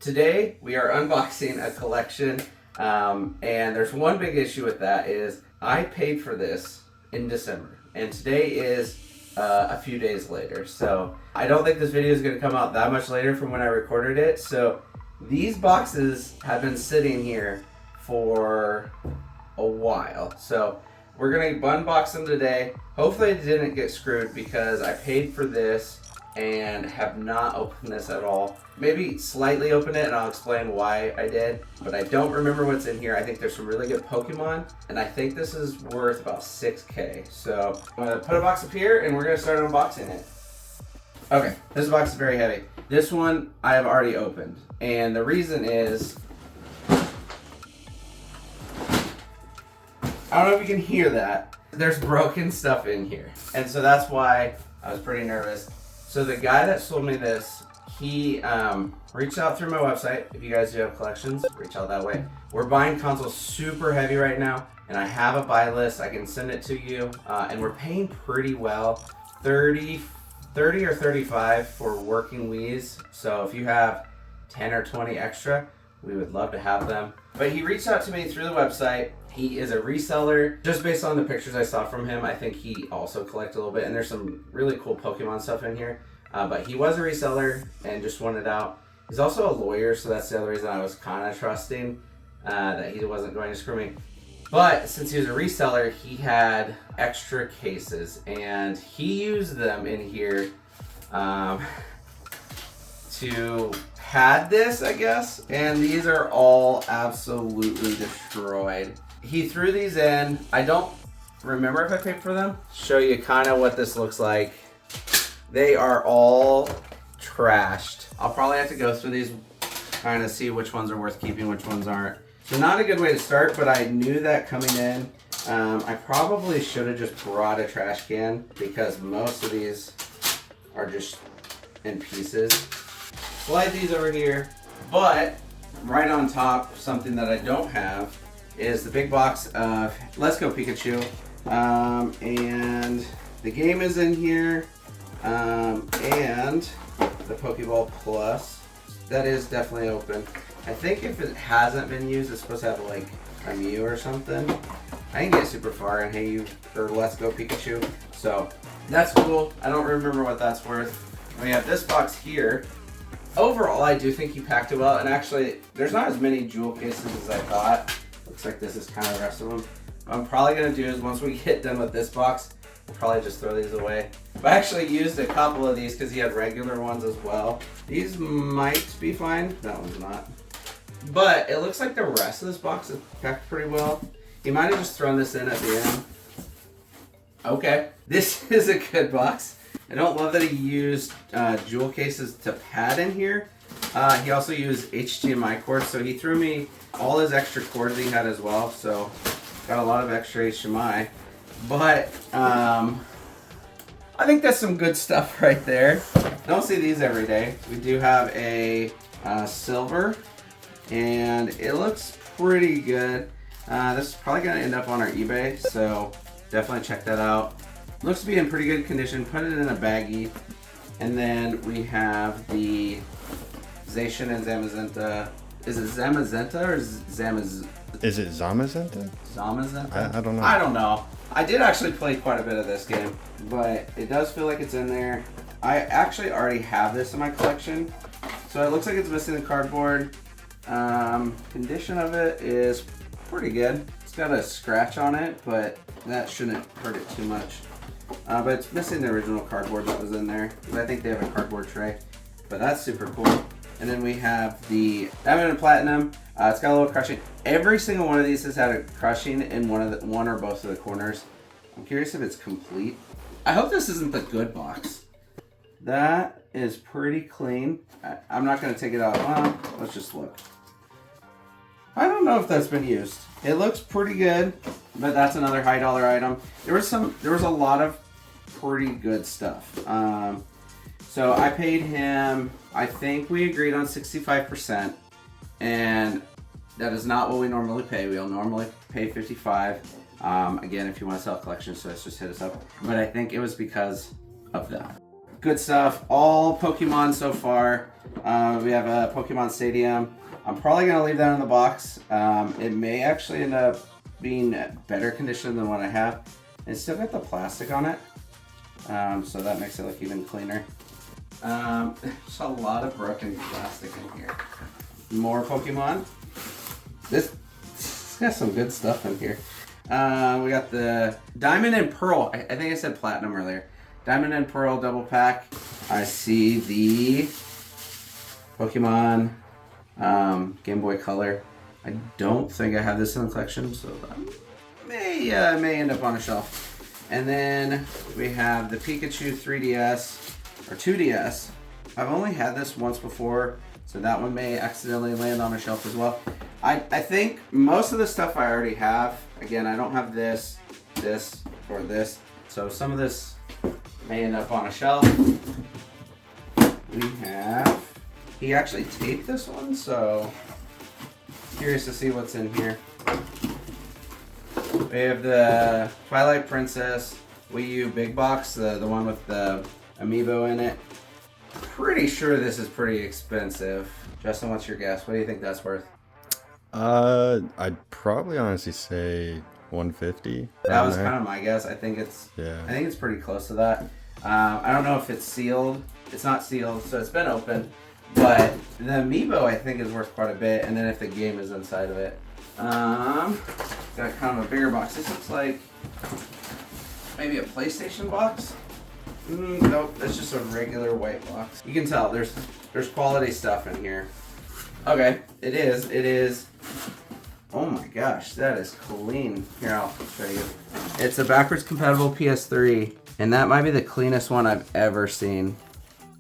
Today we are unboxing a collection, and there's one big issue with that is I paid for this in December, and today is a few days later. So I don't think this video is going to come out that much later from when I recorded it. So these boxes have been sitting here for a while. So we're going to unbox them today. Hopefully it didn't get screwed because I paid for this and have not opened this at all. Maybe slightly open it and I'll explain why I did, but I don't remember what's in here. I think there's some really good Pokemon, and I think this is worth about 6K. So I'm gonna put a box up here and we're gonna start unboxing it. Okay, this box is very heavy. This one I have already opened, and the reason is, I don't know if you can hear that. There's broken stuff in here, and so that's why I was pretty nervous. So the guy that sold me this, he reached out through my website. If you guys do have collections, reach out that way. We're buying consoles super heavy right now, and I have a buy list. I can send it to you, and we're paying pretty well, 30 or 35 for working Wii's. So if you have 10 or 20 extra, we would love to have them. But he reached out to me through the website. He is a reseller. Just based on the pictures I saw from him, I think he also collects a little bit, and there's some really cool Pokemon stuff in here. But he was a reseller and just wanted out. He's also a lawyer, so that's the other reason I was kind of trusting that he wasn't going to screw me. But since he was a reseller, he had extra cases, and he used them in here to pad this, I guess. And these are all absolutely destroyed. He threw these in. I don't remember if I paid for them. Show you kind of what this looks like. They are all trashed. I'll probably have to go through these, kind of see which ones are worth keeping, which ones aren't. So not a good way to start, but I knew that coming in. I probably should have just brought a trash can because most of these are just in pieces. Slide these over here, but right on top, something that I don't have is the big box of Let's Go Pikachu, and the game is in here, and the Pokeball Plus. That is definitely open. I think if it hasn't been used, it's supposed to have like a Mew or something. I can get super far in Hey You or Let's Go Pikachu, so that's cool. I don't remember what that's worth. We have this box here. Overall, I do think he packed it well, and actually, there's not as many jewel cases as I thought. Looks like this is kind of the rest of them. What I'm probably gonna do is once we get done with this box, we'll probably just throw these away. I actually used a couple of these because he had regular ones as well. These might be fine. That one's not. But it looks like the rest of this box is packed pretty well. He might have just thrown this in at the end. Okay, this is a good box. I don't love that he used jewel cases to pad in here. He also used HDMI cords, so he threw me all his extra cords he had as well, so got a lot of extra HDMI. But I think that's some good stuff right there. Don't see these every day. We do have a silver, and it looks pretty good. This is probably going to end up on our eBay, so definitely check that out. Looks to be in pretty good condition. Put it in a baggie. And then we have the Zacian and Zamazenta. Is it Zamazenta or Zamaz? Is it Zamazenta? Zamazenta? I don't know. I don't know. I did actually play quite a bit of this game, but it does feel like it's in there. I actually already have this in my collection. So it looks like it's missing the cardboard. Condition of it is pretty good. It's got a scratch on it, but that shouldn't hurt it too much. But it's missing the original cardboard that was in there. I think they have a cardboard tray, but that's super cool. And then we have the Diamond and Platinum. It's got a little crushing. Every single one of these has had a crushing in one or both of the corners. I'm curious if it's complete. I hope this isn't the good box. That is pretty clean. I'm not going to take it out. Well, let's just look. I don't know if that's been used. It looks pretty good, but that's another high dollar item. There was a lot of pretty good stuff. So I paid him, I think we agreed on 65%, and that is not what we normally pay. We'll normally pay 55. Again, if you want to sell a collection, so just hit us up. But I think it was because of that. Good stuff. All Pokemon so far. We have a Pokemon Stadium. I'm probably going to leave that in the box. It may actually end up being better condition than what I have. It's still got the plastic on it. So that makes it look even cleaner. There's a lot of broken plastic in here. More Pokemon. This got some good stuff in here. We got the Diamond and Pearl. I think I said Platinum earlier. Diamond and Pearl double pack. I see the Pokemon Game Boy Color. I don't think I have this in the collection, so that may end up on a shelf. And then we have the Pikachu 3DS or 2DS. I've only had this once before, so that one may accidentally land on a shelf as well. I think most of the stuff I already have. Again, I don't have this, or this. So some of this may end up on a shelf. We have... He actually taped this one, so... Curious to see what's in here. We have the Twilight Princess Wii U Big Box, the one with the amiibo in it. Pretty sure this is pretty expensive. Justin, what's your guess? What do you think that's worth? I'd probably honestly say 150. That was kind of my guess. I think it's pretty close to that. I don't know if it's sealed. It's not sealed, so it's been opened. But the amiibo I think is worth quite a bit, and then if the game is inside of it. Got kind of a bigger box. This looks like maybe a PlayStation box. Nope, that's just a regular white box. You can tell there's quality stuff in here. Okay, it is. Oh my gosh, that is clean. Here, I'll show you. It's a backwards compatible PS3, and that might be the cleanest one I've ever seen.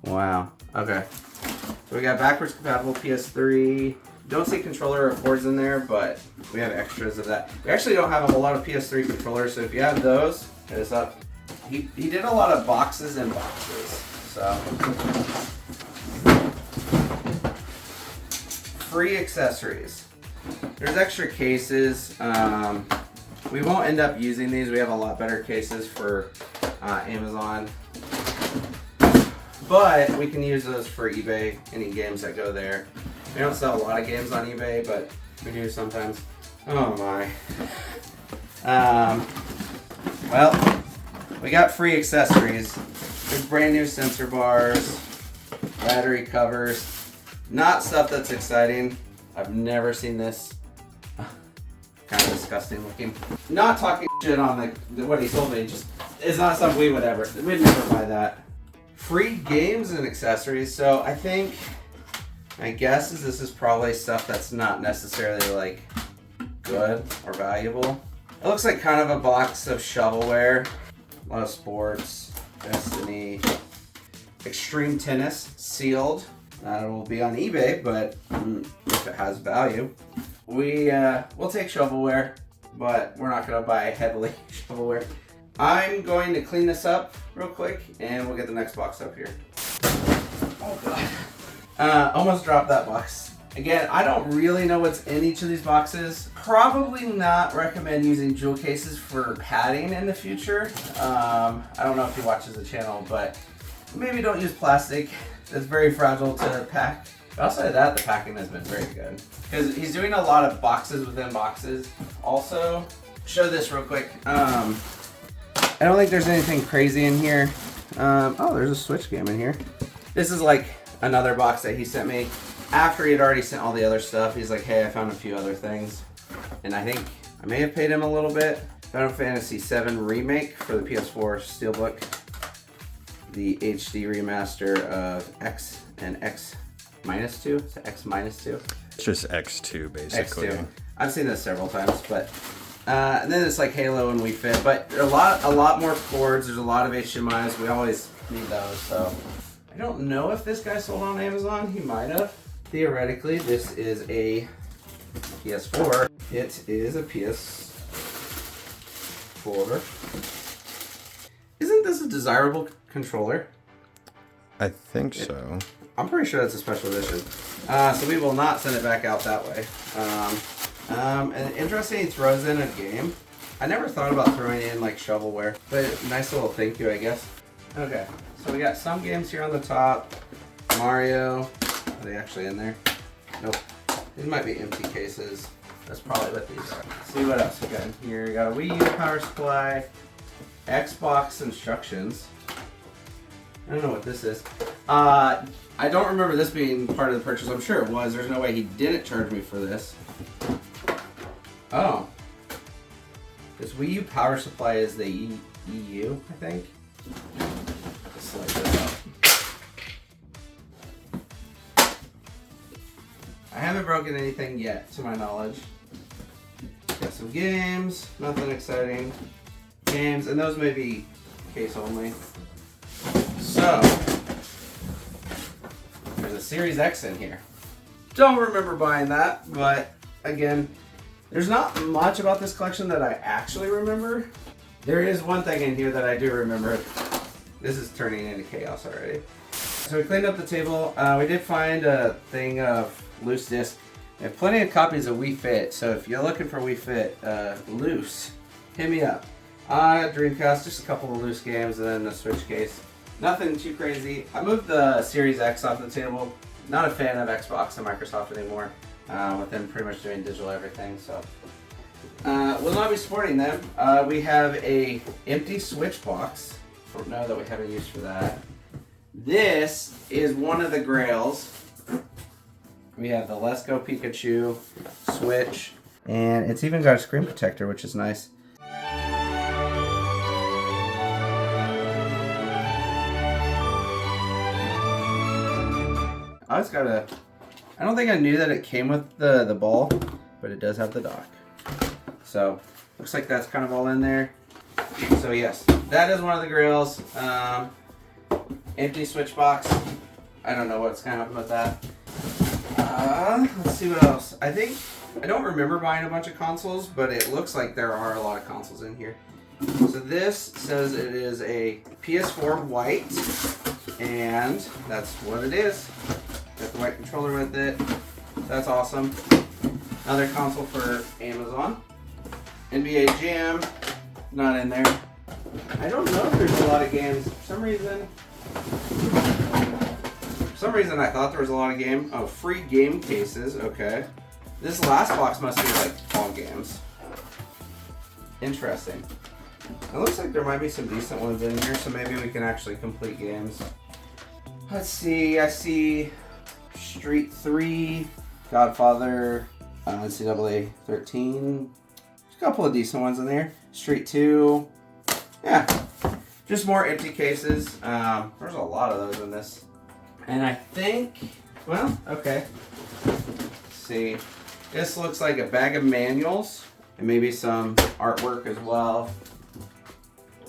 Wow. Okay. So we got backwards compatible PS3. Don't see controller or cords in there, but we have extras of that. We actually don't have a whole lot of PS3 controllers, so if you have those, hit us up. He did a lot of boxes and boxes, so. Free accessories. There's extra cases. We won't end up using these. We have a lot better cases for Amazon. But we can use those for eBay, any games that go there. We don't sell a lot of games on eBay, but we do sometimes. Oh my. Well, we got free accessories. There's brand new sensor bars, battery covers. Not stuff that's exciting. I've never seen this. Kind of disgusting looking. Not talking shit on what he told me. Just it's not something we'd never buy that. Free games and accessories. So I think my guess is this is probably stuff that's not necessarily like good or valuable. It looks like kind of a box of shovelware. A lot of sports, Destiny, Extreme Tennis, sealed. It will be on eBay, but if it has value, we'll take shovelware, but we're not going to buy heavily shovelware. I'm going to clean this up real quick, and we'll get the next box up here. Oh god. Almost dropped that box. Again, I don't really know what's in each of these boxes. Probably not recommend using jewel cases for padding in the future. I don't know if he watches the channel, but maybe don't use plastic. It's very fragile to pack. But outside of that, the packing has been very good. Because he's doing a lot of boxes within boxes. Also, show this real quick. I don't think there's anything crazy in here. Oh, there's a Switch game in here. This is like another box that he sent me. After he had already sent all the other stuff, he's like, hey, I found a few other things. And I think I may have paid him a little bit. Final Fantasy VII Remake for the PS4 Steelbook. The HD remaster of X and X-2. Is it X-2? It's just X2, basically. X2. I've seen this several times, but... and then it's like Halo and Wii Fit, but a lot more cords. There's a lot of HDMIs. We always need those, so... I don't know if this guy sold on Amazon. He might have. Theoretically, this is a PS4. It is a PS4. Isn't this a desirable controller? I think so. I'm pretty sure that's a special edition. So we will not send it back out that way. And interesting, he throws in a game. I never thought about throwing in like shovelware, but nice little thank you, I guess. Okay, so So we got some games here on the top. Mario. Are they actually in there? Nope. These might be empty cases. That's probably what these are. Let's see what else we got in here. We got a Wii U power supply. Xbox instructions. I don't know what this is. I don't remember this being part of the purchase. I'm sure it was. There's no way he didn't charge me for this. Oh. This Wii U power supply is the EU, I think. Let's slide this up. I haven't broken anything yet, to my knowledge. Got some games, nothing exciting. Games, and those may be case only. So, there's a Series X in here. Don't remember buying that, but again, there's not much about this collection that I actually remember. There is one thing in here that I do remember. This is turning into chaos already. So we cleaned up the table. We did find a thing of loose disc. We have plenty of copies of Wii Fit, so if you're looking for Wii Fit loose, hit me up. Dreamcast, just a couple of loose games, and then a Switch case. Nothing too crazy. I moved the Series X off the table. Not a fan of Xbox and Microsoft anymore, with them pretty much doing digital everything. So we'll not be supporting them. We have a empty Switch box. Don't know that we have a use for that. This is one of the grails. We have the Let's Go Pikachu Switch, and it's even got a screen protector, which is nice. I don't think I knew that it came with the ball, but it does have the dock. So, looks like that's kind of all in there. So yes, that is one of the grails. Empty Switch box. I don't know what's going to happen with that. Let's see what else. I don't remember buying a bunch of consoles, but it looks like there are a lot of consoles in here. So this says it is a PS4 white, and that's what it is. Got the white controller with it. That's awesome. Another console for Amazon. NBA Jam, not in there. I don't know if there's a lot of games. For some reason I thought there was a lot of game. Oh, free game cases, okay. This last box must be like all games. Interesting. It looks like there might be some decent ones in here, so maybe we can actually complete games. Let's see, I see Street 3, Godfather, NCAA 13. There's a couple of decent ones in there. Street 2. Yeah, just more empty cases. There's a lot of those in this. And I think, well, okay. Let's see. This looks like a bag of manuals and maybe some artwork as well.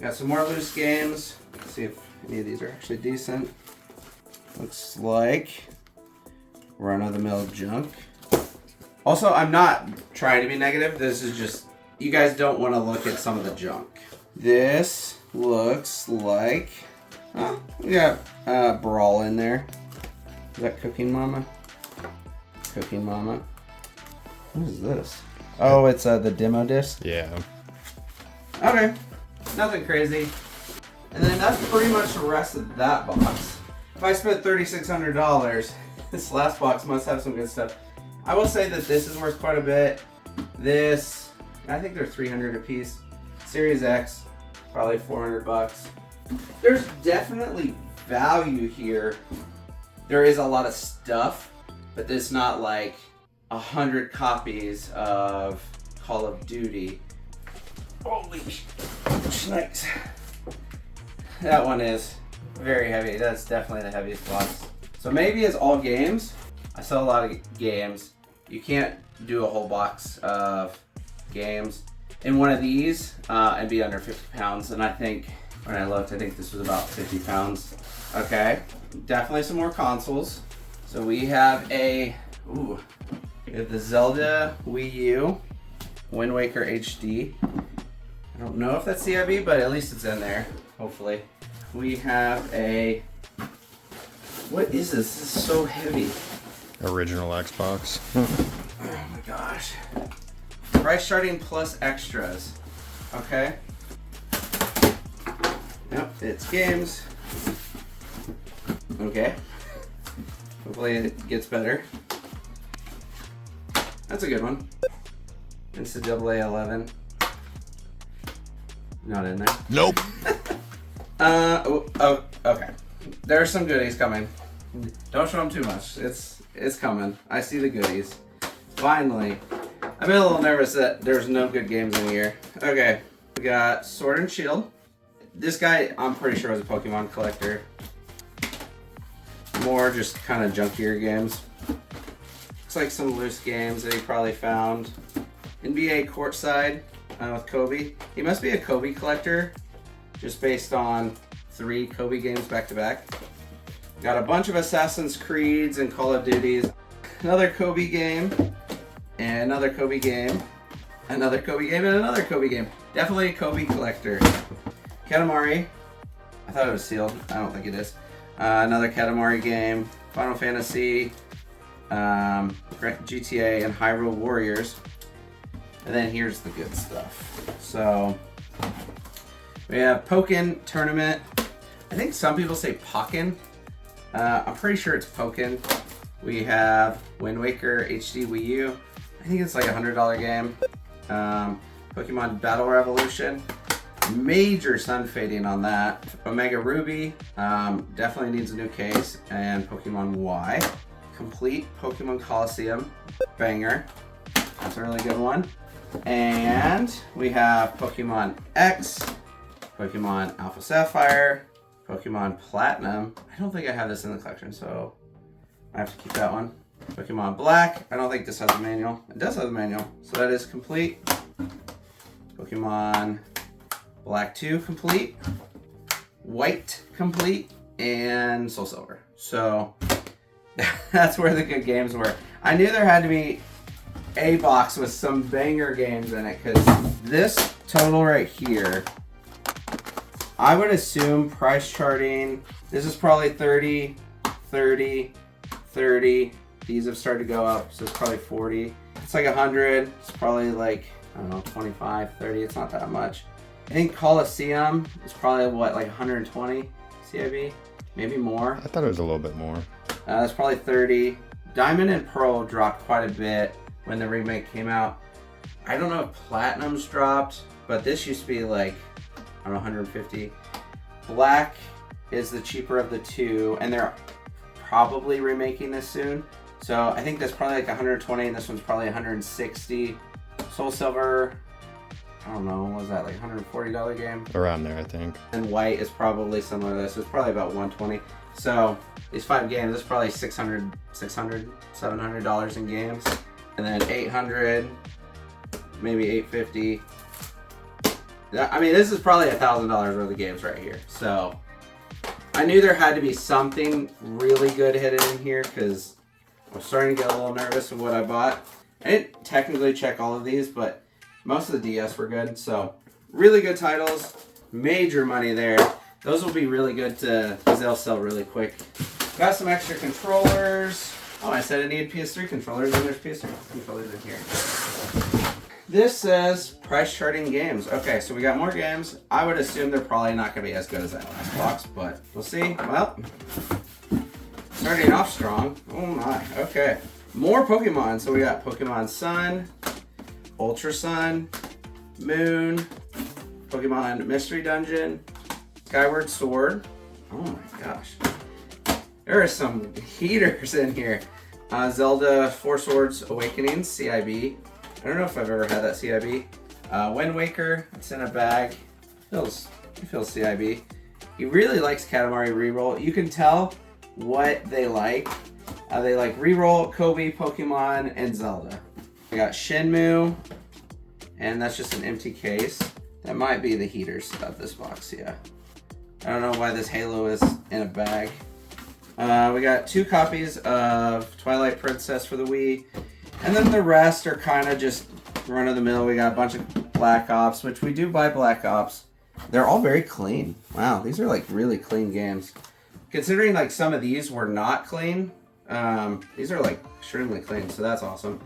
Got some more loose games. Let's see if any of these are actually decent. Looks like run-of-the-mill junk. Also, I'm not trying to be negative. This is just, you guys don't want to look at some of the junk. This looks like, we got Brawl in there. Is that Cooking Mama? Cooking Mama. What is this? Oh, it's the demo disc? Yeah. Okay. Nothing crazy. And then that's pretty much the rest of that box. If I spent $3,600, this last box must have some good stuff. I will say that this is worth quite a bit. This, I think they're $300 a piece. Series X, probably $400. There's definitely value here. There is a lot of stuff, but it's not like 100 copies of Call of Duty. Holy snakes. That one is very heavy. That's definitely the heaviest box. So maybe it's all games. I sell a lot of games. You can't do a whole box of games in one of these and be under 50 pounds. And I think, when I looked, I think this was about 50 pounds. Okay, definitely some more consoles. So we have we have the Zelda Wii U, Wind Waker HD. I don't know if that's CIB, but at least it's in there, hopefully. We have what is this? This is so heavy. Original Xbox. Oh my gosh. Price starting plus extras. Okay. Yep, it's games. Okay. Hopefully it gets better. That's a good one. NCAA 11. Not in there. Nope. Okay. There's some goodies coming. Don't show them too much. It's coming. I see the goodies. Finally. I've been a little nervous that there's no good games in here. Okay. We got Sword and Shield. This guy, I'm pretty sure, was a Pokemon collector. More just kind of junkier games. Looks like some loose games that he probably found. NBA Courtside with Kobe. He must be a Kobe collector, just based on 3 Kobe games back to back. Got a bunch of Assassin's Creeds and Call of Duties. Another Kobe game, and another Kobe game, another Kobe game, and another Kobe game. Definitely a Kobe collector. Katamari. I thought it was sealed. I don't think it is. Another Katamari game. Final Fantasy, GTA, and Hyrule Warriors. And then here's the good stuff. So we have Pokken Tournament. I think some people say Pokken. I'm pretty sure it's Pokken. We have Wind Waker HD Wii U. I think it's like a $100 game. Pokemon Battle Revolution. Major sun fading on that. Omega Ruby. Definitely needs a new case. And Pokemon Y. Complete Pokemon Coliseum. Banger. That's a really good one. And we have Pokemon X, Pokemon Alpha Sapphire, Pokemon Platinum. I don't think I have this in the collection, so I have to keep that one. Pokemon Black. I don't think this has a manual. It does have a manual, so that is complete. Pokemon Black 2 complete. White complete. And Soul Silver. So that's where the good games were. I knew there had to be a box with some banger games in it, because this total right here, I would assume price charting, this is probably 30, 30, 30. These have started to go up, so it's probably 40. It's like 100. It's probably like, I don't know, 25, 30. It's not that much. I think Coliseum is probably what, like 120 CIB? Maybe more. I thought it was a little bit more. That's probably 30. Diamond and Pearl dropped quite a bit when the remake came out. I don't know if Platinum's dropped, but this used to be like, I don't know, 150. Black is the cheaper of the two, and they're probably remaking this soon. So I think that's probably like 120, and this one's probably 160. Soul Silver, I don't know, what was that, like $140 game? Around there, I think. And White is probably similar to this. It's probably about 120. So these 5 games, this is probably $600, $700 in games. And then 800, maybe 850. I mean, this is probably $1,000 worth of games right here. So I knew there had to be something really good hidden in here, because I was starting to get a little nervous of what I bought. I didn't technically check all of these, but most of the DS were good. So really good titles, major money there. Those will be really good because they'll sell really quick. Got some extra controllers. Oh, I said I needed PS3 controllers, and there's PS3 controllers in here. This says price charting games. Okay, so we got more games. I would assume they're probably not going to be as good as that last box, but we'll see. Well, starting off strong. Oh my, okay. More Pokemon. So we got Pokemon Sun, Ultra Sun, Moon, Pokemon Mystery Dungeon, Skyward Sword. Oh my gosh. There are some heaters in here. Zelda 4 Swords Awakening, CIB. I don't know if I've ever had that CIB. Wind Waker, it's in a bag. It feels CIB. He really likes Katamari Reroll. You can tell what they like. They like Reroll, Kobe, Pokemon, and Zelda. We got Shenmue, and that's just an empty case. That might be the heaters of this box, yeah. I don't know why this Halo is in a bag. We got 2 copies of Twilight Princess for the Wii. And then the rest are kind of just run-of-the-mill. We got a bunch of Black Ops, which we do buy Black Ops. They're all very clean. Wow, these are like really clean games. Considering like some of these were not clean, these are like extremely clean, so that's awesome.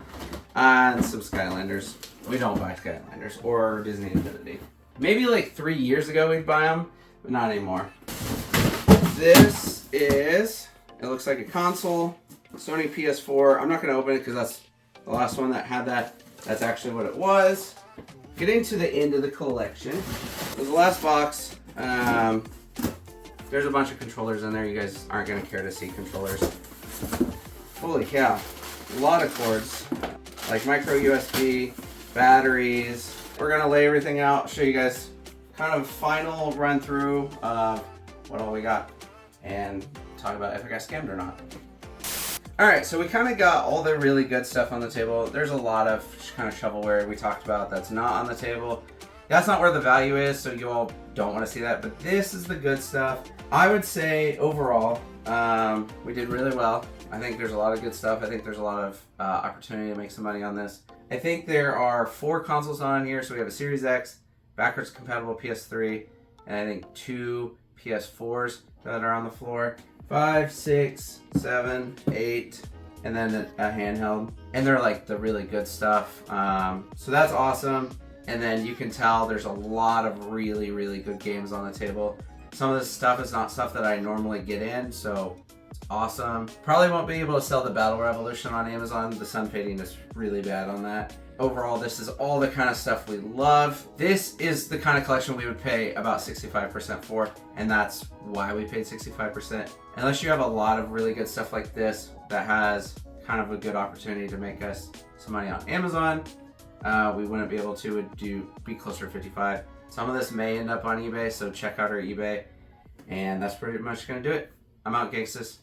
And some Skylanders. We don't buy Skylanders or Disney Infinity. Maybe like 3 years ago we'd buy them, but not anymore. This is, it looks like a console, Sony PS4. I'm not going to open it because that's the last one that had that. That's actually what it was. Getting to the end of the collection. There's the last box. There's a bunch of controllers in there. You guys aren't going to care to see controllers. Holy cow. A lot of cords. Like micro USB, batteries. We're going to lay everything out, show you guys kind of final run through of what all we got, and talk about if I got scammed or not. Alright, so we kind of got all the really good stuff on the table. There's a lot of kind of shovelware we talked about that's not on the table. That's not where the value is, so you all don't want to see that, but this is the good stuff. I would say overall, we did really well. I think there's a lot of good stuff. I think there's a lot of opportunity to make some money on this. I think there are 4 consoles on here, so we have a Series X, backwards compatible PS3, and I think 2 PS4s that are on the floor. 5, 6, 7, 8, and then a handheld. And they're like the really good stuff. So that's awesome. And then you can tell there's a lot of really, really good games on the table. Some of this stuff is not stuff that I normally get in, so it's awesome. Probably won't be able to sell the Battle Revolution on Amazon. The sun fading is really bad on that. Overall, this is all the kind of stuff we love. This is the kind of collection we would pay about 65% for, and that's why we paid 65%. Unless you have a lot of really good stuff like this that has kind of a good opportunity to make us some money on Amazon, we wouldn't be able to be closer to 55. Some of this may end up on eBay, so check out our eBay. And that's pretty much gonna do it. I'm out, Gangstas.